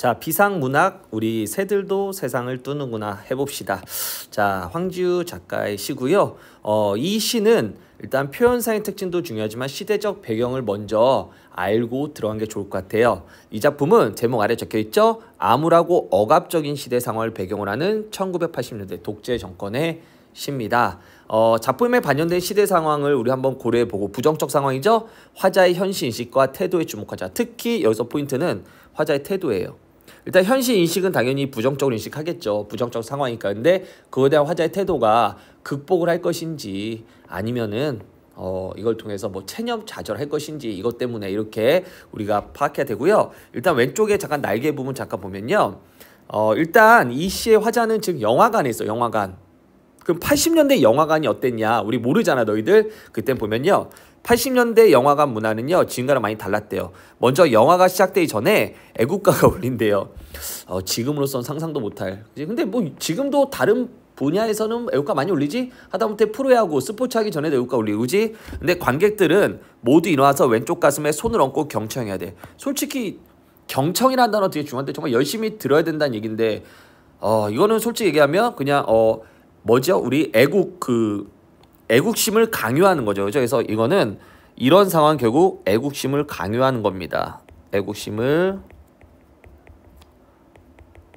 자, 비상문학 우리 새들도 세상을 뜨는구나 해봅시다. 자, 황지우 작가의 시고요. 이 시는 일단 표현상의 특징도 중요하지만 시대적 배경을 먼저 알고 들어간 게 좋을 것 같아요. 이 작품은 제목 아래 적혀있죠. 암울하고 억압적인 시대 상황을 배경으로 하는 1980년대 독재 정권의 시입니다. 작품에 반영된 시대 상황을 우리 한번 고려해보고 부정적 상황이죠. 화자의 현실인식과 태도에 주목하자. 특히 여기서 포인트는 화자의 태도예요. 일단 현실인식은 당연히 부정적으로 인식하겠죠. 부정적 상황이니까. 근데 그거에 대한 화자의 태도가 극복을 할 것인지 아니면은 이걸 통해서 뭐 체념 좌절할 것인지 이것 때문에 이렇게 우리가 파악해야 되고요. 일단 왼쪽에 잠깐 날개 부분 잠깐 보면요. 일단 이 시의 화자는 지금 영화관에 있어. 영화관. 그럼 80년대 영화관이 어땠냐? 우리 모르잖아 너희들. 그때 보면요. 80년대 영화관 문화는요. 지금과는 많이 달랐대요. 먼저 영화가 시작되기 전에 애국가가 울린대요. 지금으로선 상상도 못할. 근데 뭐 지금도 다른 분야에서는 애국가 많이 울리지? 하다못해 프로야구, 스포츠 하기 전에도 애국가 울리고 그지? 근데 관객들은 모두 일어나서 왼쪽 가슴에 손을 얹고 경청해야 돼. 솔직히 경청이라는 단어 되게 중요한데 정말 열심히 들어야 된다는 얘기인데 이거는 솔직히 얘기하면 그냥 뭐죠? 우리 애국심을 강요하는 거죠. 그죠? 그래서 이거는 이런 상황 결국 애국심을 강요하는 겁니다. 애국심을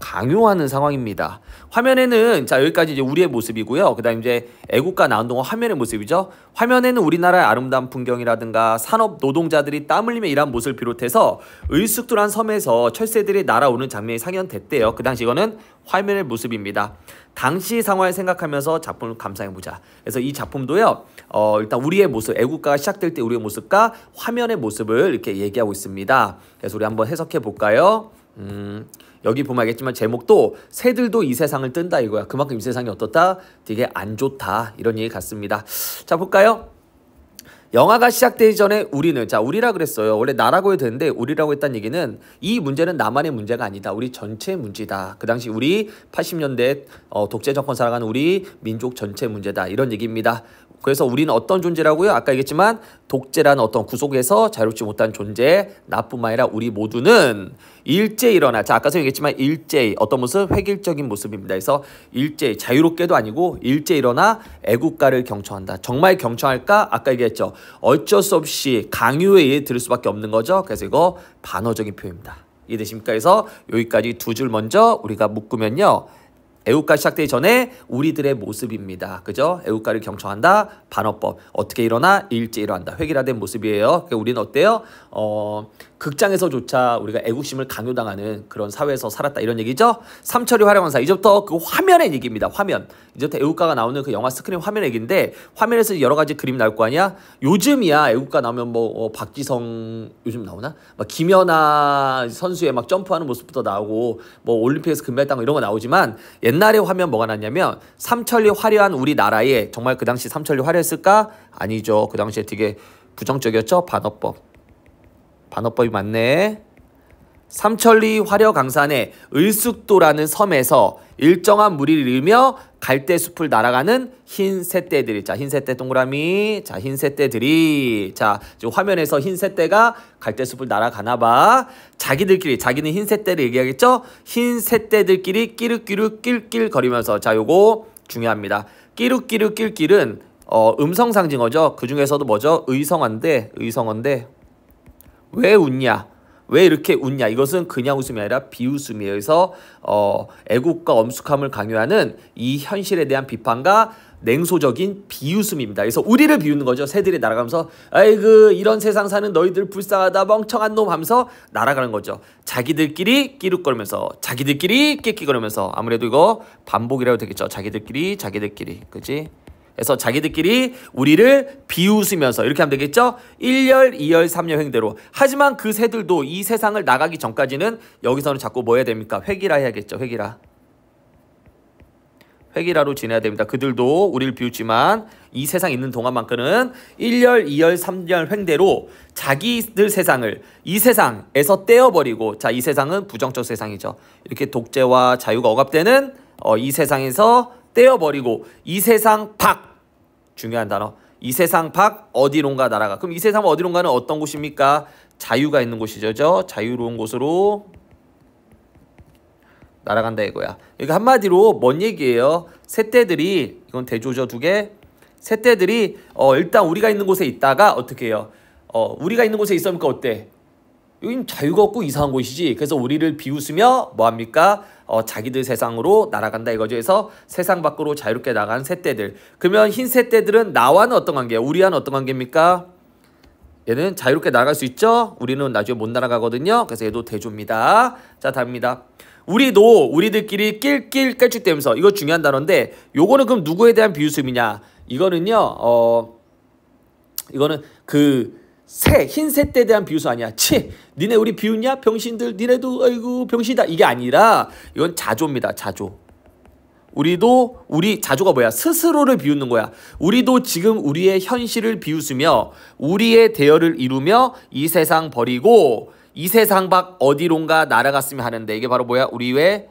강요하는 상황입니다. 화면에는 자 여기까지 이제 우리의 모습이고요. 그다음 이제 애국가 나온 동안 화면의 모습이죠. 화면에는 우리나라의 아름다운 풍경이라든가 산업 노동자들이 땀 흘리며 일한 모습을 비롯해서 을숙도란 섬에서 철새들이 날아오는 장면이 상연됐대요. 그 당시 이거는 화면의 모습입니다. 당시 상황을 생각하면서 작품을 감상해보자. 그래서 이 작품도요. 일단 우리의 모습, 애국가가 시작될 때 우리의 모습과 화면의 모습을 이렇게 얘기하고 있습니다. 그래서 우리 한번 해석해 볼까요? 여기 보면 알겠지만 제목도 새들도 이 세상을 뜬다 이거야. 그만큼 이 세상이 어떻다? 되게 안 좋다. 이런 얘기 같습니다. 자 볼까요? 영화가 시작되기 전에 우리는 자 우리라 그랬어요. 원래 나라고 해도 되는데 우리라고 했다는 얘기는 이 문제는 나만의 문제가 아니다. 우리 전체의 문제다. 그 당시 우리 80년대 독재 정권 살아가는 우리 민족 전체 문제다. 이런 얘기입니다. 그래서 우리는 어떤 존재라고요? 아까 얘기했지만 독재라는 어떤 구속에서 자유롭지 못한 존재 나뿐만 아니라 우리 모두는 일제히 일어나 자 아까도 얘기했지만 일제히 어떤 모습? 획일적인 모습입니다. 그래서 일제히 자유롭게도 아니고 일제히 일어나 애국가를 경청한다. 정말 경청할까? 아까 얘기했죠. 어쩔 수 없이 강요에 의해 들을 수밖에 없는 거죠. 그래서 이거 반어적인 표현입니다. 이해되십니까? 그래서 여기까지 두 줄 먼저 우리가 묶으면요. 애국가 시작되기 전에 우리들의 모습입니다. 그죠? 애국가를 경청한다. 반어법. 어떻게 일어나? 일제 일어난다. 획일화된 모습이에요. 그러니까 우리는 어때요? 극장에서조차 우리가 애국심을 강요당하는 그런 사회에서 살았다. 이런 얘기죠? 삼철이 활용한사. 이제부터 그 화면의 얘기입니다. 화면. 이제부터 애국가가 나오는 그 영화 스크린 화면 얘기인데 화면에서 여러 가지 그림 나올 거 아니야? 요즘이야 애국가 나오면 뭐 박지성 요즘 나오나? 막 김연아 선수의 막 점프하는 모습부터 나오고 뭐 올림픽에서 금메달 딴 거 이런 거 나오지만 옛날에 화면 뭐가 났냐면 삼천리 화려한 우리나라에 정말 그 당시 삼천리 화려했을까? 아니죠. 그 당시에 되게 부정적이었죠. 반어법이 맞네. 삼천리 화려강산의 을숙도라는 섬에서 일정한 무리를 이으며 갈대숲을 날아가는 흰 새떼들이 자 흰 새떼 동그라미 자 흰 새떼들이 자 지금 화면에서 흰 새떼가 갈대숲을 날아가나봐. 자기들끼리 자기는 흰 새떼를 얘기하겠죠. 흰 새떼들끼리 끼룩끼룩 낄낄거리면서 자 요거 중요합니다. 끼룩끼룩 낄낄은 음성상징어죠. 그 중에서도 뭐죠? 의성어인데 왜 웃냐? 왜 이렇게 웃냐? 이것은 그냥 웃음이 아니라 비웃음이에요. 그래서 애국과 엄숙함을 강요하는 이 현실에 대한 비판과 냉소적인 비웃음입니다. 그래서 우리를 비웃는 거죠. 새들이 날아가면서 아이고 이런 세상 사는 너희들 불쌍하다 멍청한 놈 하면서 날아가는 거죠. 자기들끼리 끼룩거리면서 자기들끼리 끽끽거리면서 아무래도 이거 반복이라고 되겠죠. 자기들끼리 그치? 그래서 자기들끼리 우리를 비웃으면서 이렇게 하면 되겠죠? 1열, 2열, 3열 횡대로. 하지만 그 새들도 이 세상을 나가기 전까지는 여기서는 자꾸 뭐 해야 됩니까? 획일화 해야겠죠. 획일화로 지내야 됩니다. 그들도 우리를 비웃지만 이 세상에 있는 동안만큼은 1열, 2열, 3열 횡대로 자기들 세상을 이 세상에서 떼어버리고 자, 이 세상은 부정적 세상이죠. 이렇게 독재와 자유가 억압되는 이 세상에서 떼어버리고 이 세상 밖 중요한 단어 이 세상 밖 어디론가 날아가. 그럼 이 세상 어디론가는 어떤 곳입니까? 자유가 있는 곳이죠. 자유로운 곳으로 날아간다 이거야. 그러니까 한마디로 뭔 얘기예요? 새떼들이 이건 대조죠 두 개. 새떼들이 일단 우리가 있는 곳에 있다가 어떻게 해요? 우리가 있는 곳에 있으니까 어때? 여긴 자유가 없고 이상한 곳이지. 그래서 우리를 비웃으며 뭐합니까? 자기들 세상으로 날아간다 이거죠. 그래서 세상 밖으로 자유롭게 나간 새떼들. 그러면 흰 새떼들은 나와는 어떤 관계예요? 우리와는 어떤 관계입니까? 얘는 자유롭게 나갈 수 있죠? 우리는 나중에 못 날아가거든요. 그래서 얘도 대조입니다. 자, 다음입니다. 우리도 우리들끼리 낄낄 깔쭉대면서 이거 중요한 단어인데 요거는 그럼 누구에 대한 비웃음이냐? 이거는요. 이거는 흰 새떼에 대한 비웃음 아니야. 니네 우리 비웃냐? 병신들 니네도 아이고 병신이다. 이게 아니라 이건 자조입니다. 자조. 우리 자조가 뭐야? 스스로를 비웃는 거야. 우리도 지금 우리의 현실을 비웃으며 우리의 대열을 이루며 이 세상 버리고 이 세상 밖 어디론가 날아갔으면 하는데 이게 바로 뭐야? 우리의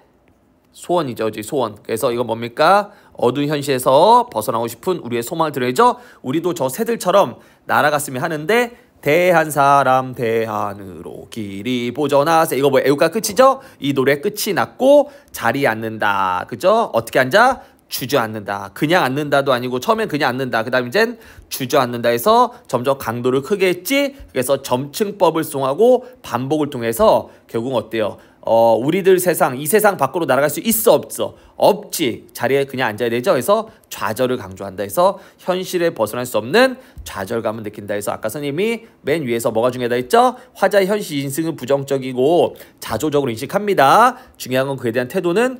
소원이죠. 소원. 그래서 이거 뭡니까? 어두운 현실에서 벗어나고 싶은 우리의 소망을 드려야죠. 우리도 저 새들처럼 날아갔으면 하는데 대한 사람 대한으로 길이 보전하세. 이거 뭐야? 애국가 끝이죠? 이 노래 끝이 났고 자리에 앉는다. 그죠? 어떻게 앉아? 주저앉는다. 그냥 앉는다도 아니고 처음엔 그냥 앉는다. 그 다음 이젠 주저앉는다 해서 점점 강도를 크게 했지. 그래서 점층법을 수용하고 반복을 통해서 결국 어때요? 우리들 세상, 이 세상 밖으로 날아갈 수 있어 없어? 없지. 자리에 그냥 앉아야 되죠. 그래서 좌절을 강조한다 해서 현실에 벗어날 수 없는 좌절감을 느낀다 해서 아까 선생님이 맨 위에서 뭐가 중요하다 했죠? 화자의 현실 인식은 부정적이고 자조적으로 인식합니다. 중요한 건 그에 대한 태도는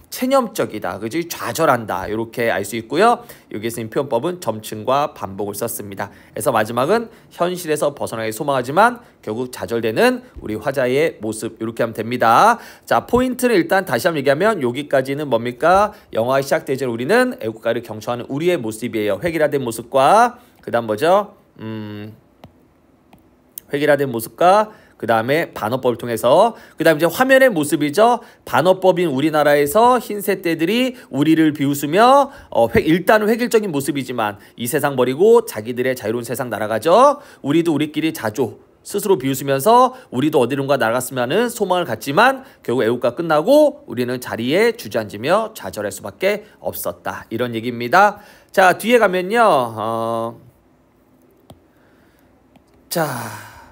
체념적이다. 그지? 좌절한다. 이렇게 알 수 있고요. 여기에 쓰인 표현법은 점층과 반복을 썼습니다. 그래서 마지막은 현실에서 벗어나기 소망하지만 결국 좌절되는 우리 화자의 모습 이렇게 하면 됩니다. 자, 포인트를 일단 다시 한번 얘기하면 여기까지는 뭡니까? 영화 시작되기 전에 우리는 애국가를 경청하는 우리의 모습이에요. 획일화된 모습과 그 다음 뭐죠? 획일화된 모습과 그 다음에 반어법을 통해서 그 다음에 이제 화면의 모습이죠. 반어법인 우리나라에서 흰새떼들이 우리를 비웃으며 일단은 획일적인 모습이지만 이 세상 버리고 자기들의 자유로운 세상 날아가죠. 우리도 우리끼리 자조 스스로 비웃으면서 우리도 어디론가 날아갔으면 하는 소망을 갖지만 결국 애국가 끝나고 우리는 자리에 주저앉으며 좌절할 수밖에 없었다. 이런 얘기입니다. 자, 뒤에 가면요. 자,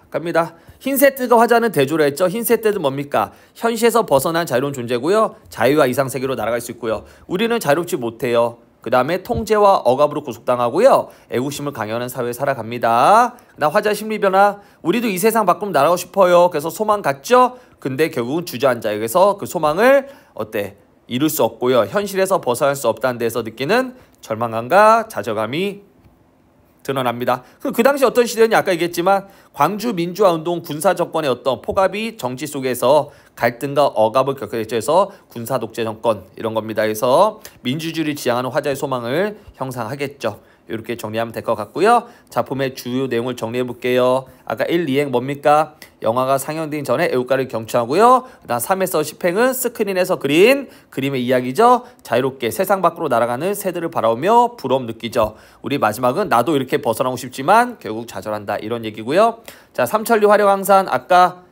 갑니다. 흰새떼가 화자는 대조를 했죠. 흰새떼는 뭡니까? 현실에서 벗어난 자유로운 존재고요. 자유와 이상세계로 날아갈 수 있고요. 우리는 자유롭지 못해요. 그 다음에 통제와 억압으로 구속당하고요. 애국심을 강요하는 사회에 살아갑니다. 그다음 화자 심리변화. 우리도 이 세상 밖으로 날아가고 싶어요. 그래서 소망 갖죠. 근데 결국은 주저앉아요. 그래서 그 소망을 이룰 수 없고요. 현실에서 벗어날 수 없다는 데서 느끼는 절망감과 좌절감이 드러납니다. 그 당시 어떤 시대였냐? 아까 얘기했지만 광주 민주화운동 군사정권의 어떤 포갑이 정치 속에서 갈등과 억압을 겪게 해서 군사독재 정권 이런 겁니다. 그래서 민주주의를 지향하는 화자의 소망을 형상하겠죠. 이렇게 정리하면 될 것 같고요. 작품의 주요 내용을 정리해 볼게요. 아까 1, 2행 뭡니까? 영화가 상영되기 전에 애국가를 경청하고요. 그 다음 3에서 10행은 스크린에서 그린 그림의 이야기죠. 자유롭게 세상 밖으로 날아가는 새들을 바라보며 부러움 느끼죠. 우리 마지막은 나도 이렇게 벗어나고 싶지만 결국 좌절한다. 이런 얘기고요. 자, 삼천리 화려광산 아까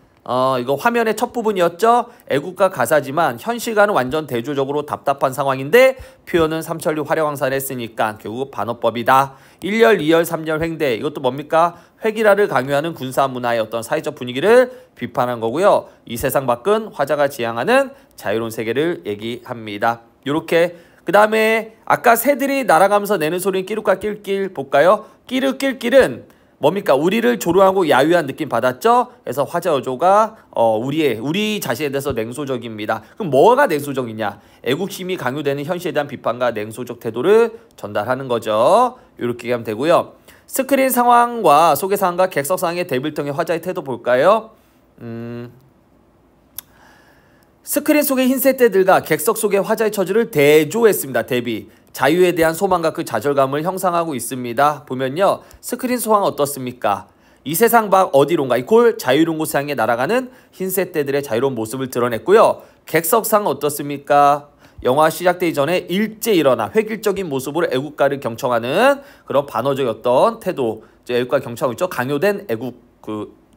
이거 화면의 첫 부분이었죠. 애국가 가사지만 현실과는 완전 대조적으로 답답한 상황인데 표현은 삼천리 화려광산에 했으니까 결국 반어법이다. 1열, 2열, 3열 횡대 이것도 뭡니까? 획일화를 강요하는 군사 문화의 어떤 사회적 분위기를 비판한 거고요. 이 세상 밖은 화자가 지향하는 자유로운 세계를 얘기합니다. 요렇게 그 다음에 아까 새들이 날아가면서 내는 소리는 끼룩과 낄낄 볼까요? 끼룩낄낄은 뭡니까? 우리를 조롱하고 야유한 느낌 받았죠? 그래서 화자 여조가 우리 자신에 대해서 냉소적입니다. 그럼 뭐가 냉소적이냐? 애국심이 강요되는 현실에 대한 비판과 냉소적 태도를 전달하는 거죠. 이렇게 하면 되고요. 스크린 상황과 소개 상황과 객석 상황의 대비를 통해 화자의 태도 볼까요? 스크린 속의 흰새떼들과 객석 속의 화자의 처지를 대조했습니다. 대비. 자유에 대한 소망과 그 좌절감을 형상하고 있습니다. 보면요. 스크린 소황 어떻습니까? 이 세상 밖 어디론가 이콜 자유로운 곳을 향해 날아가는 흰새떼들의 자유로운 모습을 드러냈고요. 객석상 어떻습니까? 영화 시작되기 전에 일제 일어나 획일적인 모습으로 애국가를 경청하는 그런 반어적인 어떤 태도, 애국가 경청하고 있죠. 강요된 애국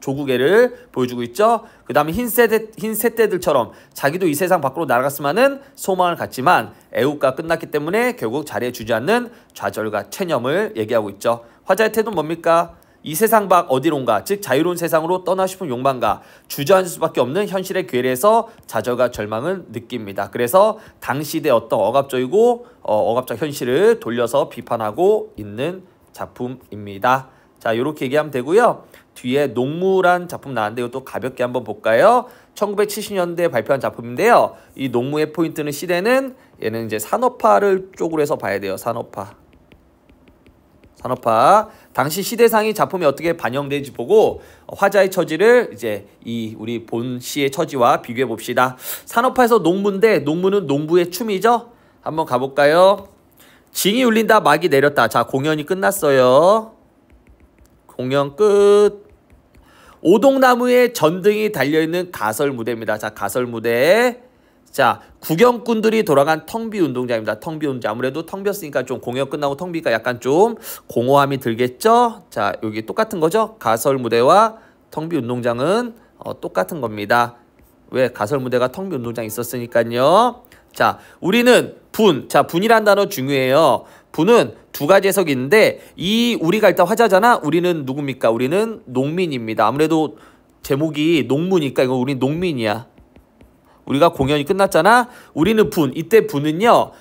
조국애를 보여주고 있죠. 그 다음에 흰 새떼들처럼 자기도 이 세상 밖으로 날아갔으면은 소망을 갖지만 애국가 끝났기 때문에 결국 자리에 주지 않는 좌절과 체념을 얘기하고 있죠. 화자의 태도는 뭡니까? 이 세상 밖 어디론가, 즉 자유로운 세상으로 떠나고 싶은 욕망과 주저앉을 수밖에 없는 현실의 괴리에서 좌절과 절망을 느낍니다. 그래서 당시대 어떤 억압적이고 억압적 현실을 돌려서 비판하고 있는 작품입니다. 자, 이렇게 얘기하면 되고요. 뒤에 농무란 작품 나왔는데 이것도 가볍게 한번 볼까요? 1970년대에 발표한 작품인데요. 이 농무의 포인트는 시대는 얘는 이제 산업화를 쪽으로 해서 봐야 돼요. 산업화. 당시 시대상이 작품이 어떻게 반영되는지 보고 화자의 처지를 이제 이 우리 본 시의 처지와 비교해 봅시다. 산업화에서 농무인데 농무는 농부의 춤이죠. 한번 가볼까요? 징이 울린다 막이 내렸다. 자, 공연이 끝났어요. 공연 끝. 오동나무에 전등이 달려있는 가설 무대입니다. 자, 가설 무대. 자, 구경꾼들이 돌아간 텅비 운동장입니다. 텅비 운동장. 아무래도 텅 비었으니까 좀 공연 끝나고 텅 비니까 약간 좀 공허함이 들겠죠? 자, 여기 똑같은 거죠? 가설 무대와 텅비 운동장은 똑같은 겁니다. 왜? 가설 무대가 텅비 운동장이 있었으니까요. 자, 우리는 분. 자, 분이란 단어 중요해요. 분은 두 가지 해석이 있는데 우리가 일단 화자잖아. 우리는 누굽니까? 우리는 농민입니다. 아무래도 제목이 농무니까 이거 우리 농민이야. 우리가 공연이 끝났잖아. 우리는 분. 이때 분은요.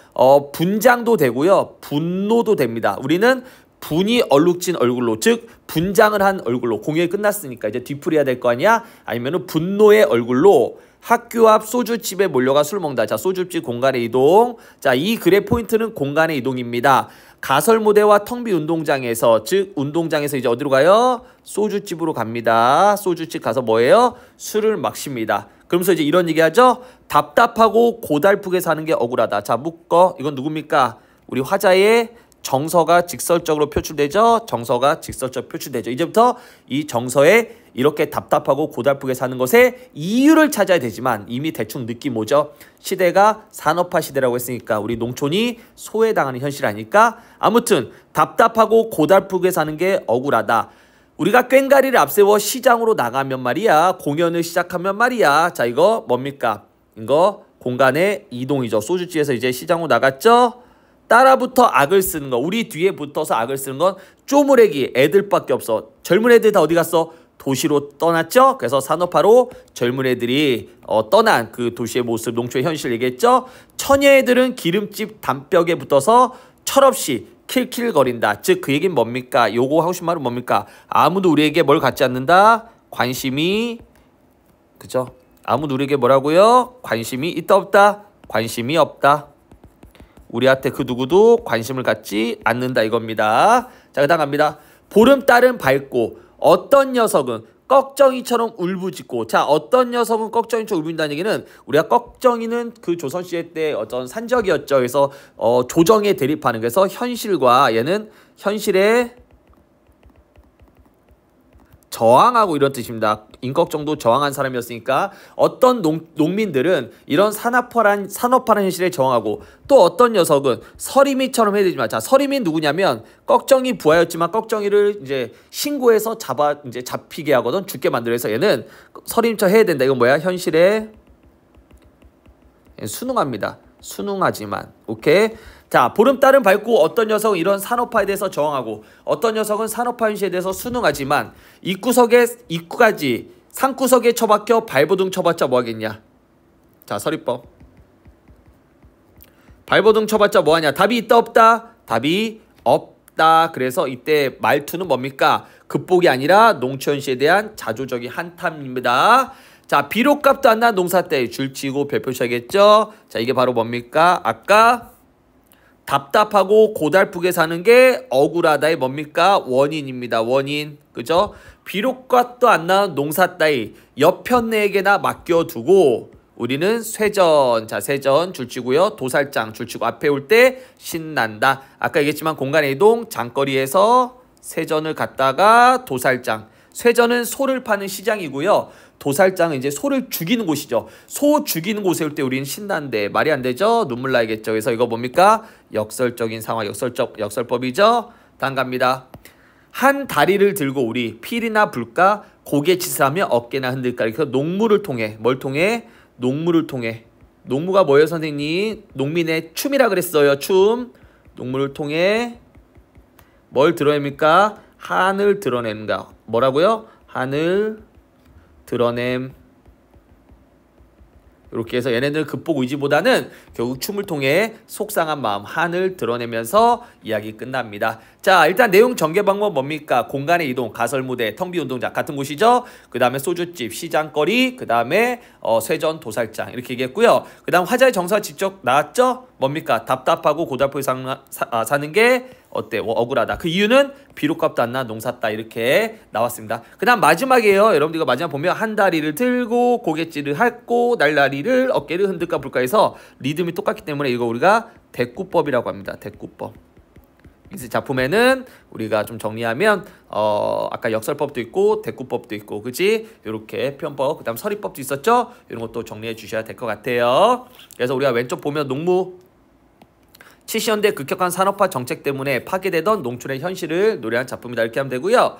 분장도 되고요. 분노도 됩니다. 우리는 분이 얼룩진 얼굴로, 즉 분장을 한 얼굴로, 공연이 끝났으니까 이제 뒤풀이해야 될 거 아니야? 아니면은 분노의 얼굴로 학교 앞 소주집에 몰려가 술 먹는다. 자, 소주집 공간의 이동. 자, 이 글의 포인트는 공간의 이동입니다. 가설 무대와 텅비 운동장에서, 즉 운동장에서 이제 어디로 가요? 소주집으로 갑니다. 소주집 가서 뭐예요? 술을 마십니다. 그러면서 이제 이런 얘기 하죠. 답답하고 고달프게 사는 게 억울하다. 자, 묶어. 이건 누굽니까? 우리 화자의 정서가 직설적으로 표출되죠. 정서가 직설적으로 표출되죠. 이제부터 이 정서에 이렇게 답답하고 고달프게 사는 것에 이유를 찾아야 되지만 이미 대충 느낌 오죠. 시대가 산업화 시대라고 했으니까 우리 농촌이 소외당하는 현실 아닐까? 아무튼 답답하고 고달프게 사는 게 억울하다. 우리가 꽹가리를 앞세워 시장으로 나가면 말이야. 공연을 시작하면 말이야. 자, 이거 뭡니까? 이거 공간의 이동이죠. 소주집에서 이제 시장으로 나갔죠? 따라붙어 악을 쓰는 거. 우리 뒤에 붙어서 악을 쓰는 건 쪼무레기 애들밖에 없어. 젊은 애들 다 어디 갔어? 도시로 떠났죠? 그래서 산업화로 젊은 애들이 떠난 그 도시의 모습, 농촌의 현실 얘기했죠? 처녀애들은 기름집 담벽에 붙어서 철없이 킬킬거린다. 즉 그 얘기는 뭡니까? 요거 하고 싶은 말은 뭡니까? 아무도 우리에게 뭘 갖지 않는다? 관심이, 그죠? 아무도 우리에게 뭐라고요? 관심이 있다 없다? 관심이 없다. 우리한테 그 누구도 관심을 갖지 않는다 이겁니다. 자, 그 다음 갑니다. 보름달은 밝고 어떤 녀석은 꺽정이처럼 울부짖고. 자, 어떤 녀석은 꺽정이처럼 울부짖는다는 얘기는 우리가 꺽정이는 그 조선시대 때 어떤 산적이었죠. 그래서 조정에 대립하는, 그래서 현실과 얘는 현실에 저항하고 이런 뜻입니다. 임꺽정도 저항한 사람이었으니까 어떤 농민들은 이런 산업화란 현실에 저항하고, 또 어떤 녀석은 서림이처럼 해야 되지만, 자, 서림이 누구냐면 꺽정이 부하였지만 꺽정이를 이제 신고해서 이제 잡히게 하거든, 죽게 만들어서 얘는 서림처럼 해야 된다. 이건 뭐야? 현실에 순응합니다. 순응하지만. 오케이. 자, 보름달은 밝고 어떤 녀석은 이런 산업화에 대해서 저항하고 어떤 녀석은 산업화 현실에 대해서 순응하지만 입구까지 산구석에 처박혀 발버둥 쳐봤자 뭐하겠냐. 자, 서리법. 발버둥 쳐봤자 뭐하냐. 답이 있다 없다? 답이 없다. 그래서 이때 말투는 뭡니까? 극복이 아니라 농촌시에 대한 자조적인 한탄입니다. 자, 비록 값도 안 난 농사 때 줄치고 별표셔야겠죠. 자, 이게 바로 뭡니까? 아까 답답하고 고달프게 사는 게 억울하다의 뭡니까? 원인입니다. 원인. 그죠? 비록 값도 안 나는 농사 따위 여편네에게나 맡겨두고 우리는 쇠전. 자, 쇠전 줄치고요. 도살장 줄치고 앞에 올 때 신난다. 아까 얘기했지만 공간의 이동, 장거리에서 쇠전을 갔다가 도살장. 쇠전은 소를 파는 시장이고요. 도살장은 이제 소를 죽이는 곳이죠. 소 죽이는 곳에 올 때 우리는 신난데 말이 안 되죠. 눈물 나겠죠. 그래서 이거 뭡니까? 역설적인 상황, 역설법이죠. 다음 갑니다. 한 다리를 들고 우리 필이나 불가 고개 치사하며 어깨나 흔들까. 그래서 농무를 통해 뭘 통해? 농무를 통해. 농무가 뭐예요 선생님? 농민의 춤이라 그랬어요. 춤. 농무를 통해 뭘 드러냅니까? 한을 드러낸다. 뭐라고요? 한을 드러냄. 이렇게 해서 얘네들 극복 의지보다는 결국 춤을 통해 속상한 마음, 한을 드러내면서 이야기 끝납니다. 자, 일단 내용 전개 방법 뭡니까? 공간의 이동, 가설무대, 텅빈 운동장 같은 곳이죠. 그 다음에 소주집, 시장거리, 그 다음에 쇠전, 도살장 이렇게 얘기했고요. 그 다음 화자의 정서가 직접 나왔죠? 뭡니까? 답답하고 고달프게 사는 게 어때? 억울하다. 그 이유는 비료값도 안 나, 농사 따 이렇게 나왔습니다. 그 다음 마지막이에요. 여러분들 이거 마지막 보면 한 다리를 들고 고갯질을 하고 날다리를 어깨를 흔들까 볼까 해서 리듬이 똑같기 때문에 이거 우리가 대꾸법이라고 합니다. 대꾸법. 이 작품에는 우리가 좀 정리하면 아까 역설법도 있고 대꾸법도 있고 그치? 이렇게 표현법 그 다음 서리법도 있었죠? 이런 것도 정리해 주셔야 될 것 같아요. 그래서 우리가 왼쪽 보면 농무 70년대 급격한 산업화 정책 때문에 파괴되던 농촌의 현실을 노래한 작품이다 이렇게 하면 되고요.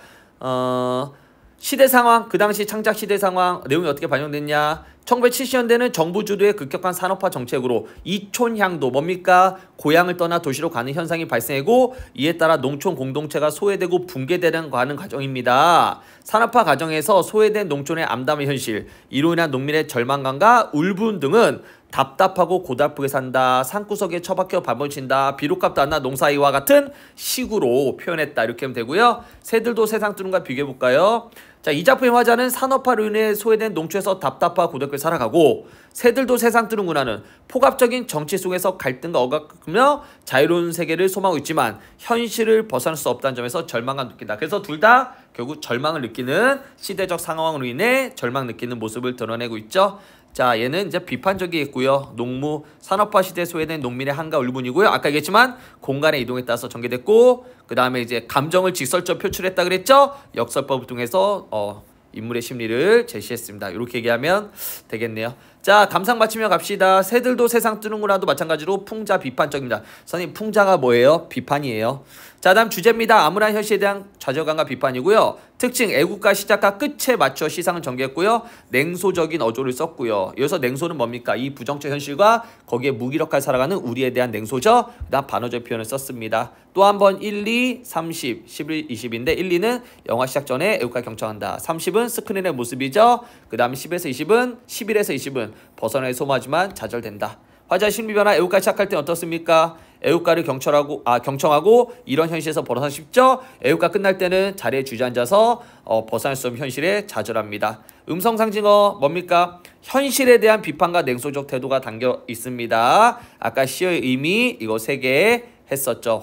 시대 상황, 그 당시 창작 시대 상황 내용이 어떻게 반영됐냐? 1970년대는 정부 주도의 급격한 산업화 정책으로 이촌향도 뭡니까? 고향을 떠나 도시로 가는 현상이 발생하고 이에 따라 농촌 공동체가 소외되고 붕괴되는 과정입니다. 산업화 과정에서 소외된 농촌의 암담한 현실, 이로 인한 농민의 절망감과 울분 등은 답답하고 고달프게 산다, 산구석에 처박혀 밥 얹힌다, 비료값도 안 나 농사이와 같은 식으로 표현했다 이렇게 하면 되고요. 새들도 세상 뜨는가 비교해볼까요? 자, 이 작품의 화자는 산업화로 인해 소외된 농촌에서 답답하고 고달프게 살아가고 새들도 세상 뜨는구나는 폭압적인 정치 속에서 갈등과 억압하며 자유로운 세계를 소망하고 있지만 현실을 벗어날 수 없다는 점에서 절망감 느낀다. 그래서 둘 다 결국 절망을 느끼는 시대적 상황으로 인해 절망 느끼는 모습을 드러내고 있죠. 자, 얘는 이제 비판적이겠고요. 농무, 산업화 시대에 소외된 농민의 한가 울분이고요. 아까 얘기했지만 공간의 이동에 따라서 전개됐고 그 다음에 이제 감정을 직설적으로 표출했다 그랬죠. 역설법을 통해서 인물의 심리를 제시했습니다. 이렇게 얘기하면 되겠네요. 자, 감상 마치며 갑시다. 새들도 세상 뜨는구나도 마찬가지로 풍자 비판적입니다. 선생님 풍자가 뭐예요? 비판이에요. 자, 다음 주제입니다. 암울한 현실에 대한 좌절감과 비판이고요. 특징 애국가 시작과 끝에 맞춰 시상을 전개했고요. 냉소적인 어조를 썼고요. 여기서 냉소는 뭡니까? 이 부정적 현실과 거기에 무기력하게 살아가는 우리에 대한 냉소죠. 그 다음 반어적 표현을 썼습니다. 또 한 번 1, 2, 30, 11, 20인데 1, 2는 영화 시작 전에 애국가 경청한다. 30은 스크린의 모습이죠. 그 다음 10에서 20은 11에서 20은 벗어나기 소모하지만 좌절된다. 화자의 심리변화 애국가 시작할 때 어떻습니까? 애국가를 경청하고 이런 현실에서 벗어나고 싶죠? 애국가 끝날 때는 자리에 주저앉아서 벗어날 수 없는 현실에 좌절합니다. 음성상징어 뭡니까? 현실에 대한 비판과 냉소적 태도가 담겨 있습니다. 아까 시의 의미 이거 3개 했었죠.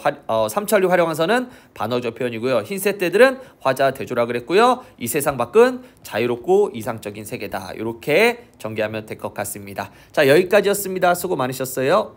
삼천리 활용한서는 반어적 표현이고요. 흰색 떼들은 화자 대조라 그랬고요. 이 세상 밖은 자유롭고 이상적인 세계다. 이렇게 전개하면 될 것 같습니다. 자, 여기까지였습니다. 수고 많으셨어요.